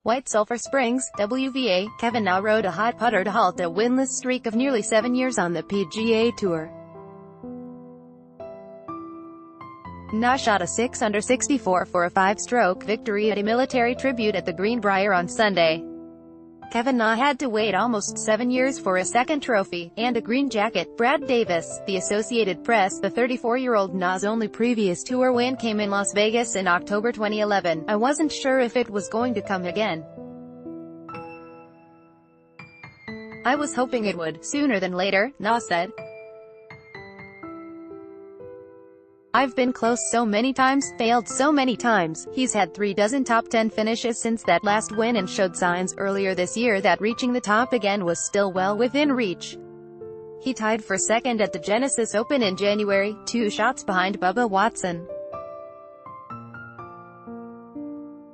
White Sulphur Springs, WVA, Kevin Na rode a hot putter to halt a winless streak of nearly 7 years on the PGA Tour. Na shot a 6-under 64 for a 5-stroke victory at a military tribute at the Greenbrier on Sunday. Kevin Na had to wait almost 7 years for a second trophy, and a green jacket. Brad Davis, The Associated Press. The 34-year-old Na's only previous tour win came in Las Vegas in October 2011. "I wasn't sure if it was going to come again. I was hoping it would, sooner than later," Na said. "I've been close so many times, failed so many times." He's had 36 top 10 finishes since that last win and showed signs earlier this year that reaching the top again was still well within reach. He tied for second at the Genesis Open in January, 2 shots behind Bubba Watson.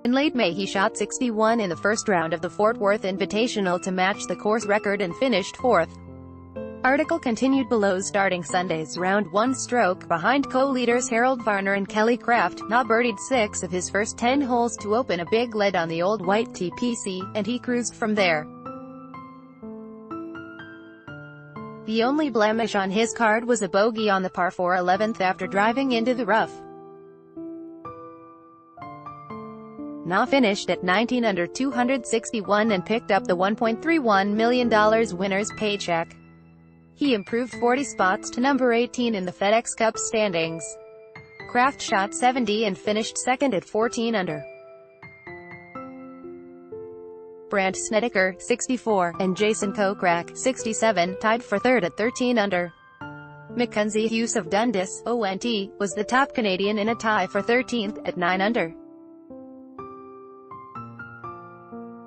In late May he shot 61 in the first round of the Fort Worth Invitational to match the course record and finished 4th. Article continued below. Starting Sunday's round 1 stroke behind co-leaders Harold Varner and Kelly Kraft, Na birdied 6 of his first 10 holes to open a big lead on the Old White TPC, and he cruised from there. The only blemish on his card was a bogey on the par 4 11th after driving into the rough. Na finished at 19 under 261 and picked up the $1.31 million winner's paycheck. He improved 40 spots to number 18 in the FedEx Cup standings. Kraft shot 70 and finished second at 14 under. Brandt Snedeker, 64, and Jason Kokrak, 67, tied for third at 13 under. Mackenzie Hughes of Dundas, ONT, was the top Canadian in a tie for 13th, at 9 under.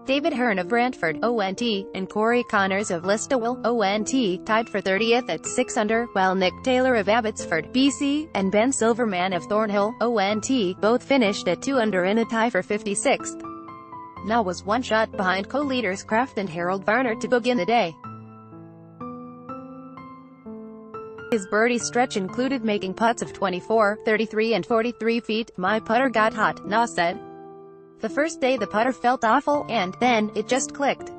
David Hearn of Brantford, ONT, and Corey Connors of Listowel, ONT, tied for 30th at 6 under, while Nick Taylor of Abbotsford, BC, and Ben Silverman of Thornhill, ONT, both finished at 2 under in a tie for 56th. Na was 1 shot behind co-leaders Kraft and Harold Varner to begin the day. His birdie stretch included making putts of 24, 33 and 43 feet. "My putter got hot," Na said. "The first day the putter felt awful, and then, it just clicked.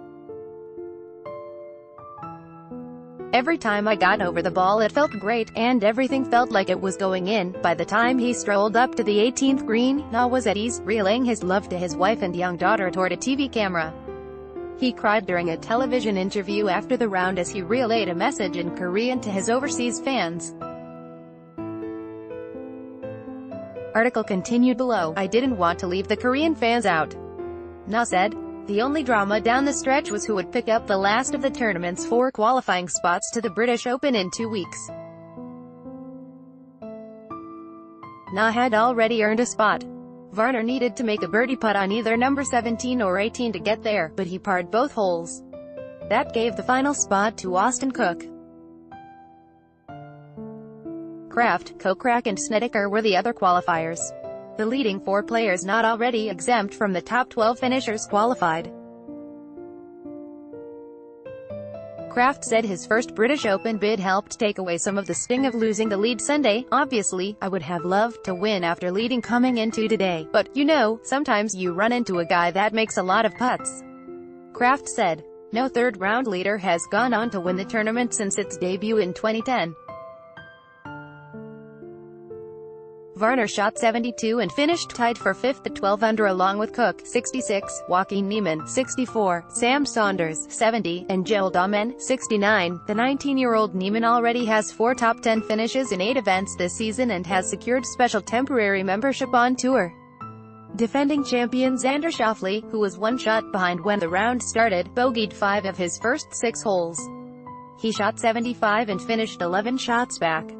Every time I got over the ball it felt great, and everything felt like it was going in." By the time he strolled up to the 18th green, Na was at ease, relaying his love to his wife and young daughter toward a TV camera. He cried during a television interview after the round as he relayed a message in Korean to his overseas fans. Article continued below. "I didn't want to leave the Korean fans out," Na said. The only drama down the stretch was who would pick up the last of the tournament's 4 qualifying spots to the British Open in 2 weeks. Na had already earned a spot. Varner needed to make a birdie putt on either number 17 or 18 to get there, but he parred both holes. That gave the final spot to Austin Cook. Kraft, Kokrak and Snedeker were the other qualifiers. The leading 4 players not already exempt from the top 12 finishers qualified. Kraft said his first British Open bid helped take away some of the sting of losing the lead Sunday. "Obviously, I would have loved to win after leading coming into today, but, you know, sometimes you run into a guy that makes a lot of putts," Kraft said. No third-round leader has gone on to win the tournament since its debut in 2010. Varner shot 72 and finished tied for 5th at 12 under along with Cook, 66, Joaquin Niemann, 64, Sam Saunders, 70, and Joel Dahmen, 69. The 19-year-old Niemann already has 4 top 10 finishes in 8 events this season and has secured special temporary membership on tour. Defending champion Xander Schauffele, who was 1 shot behind when the round started, bogeyed 5 of his first 6 holes. He shot 75 and finished 11 shots back.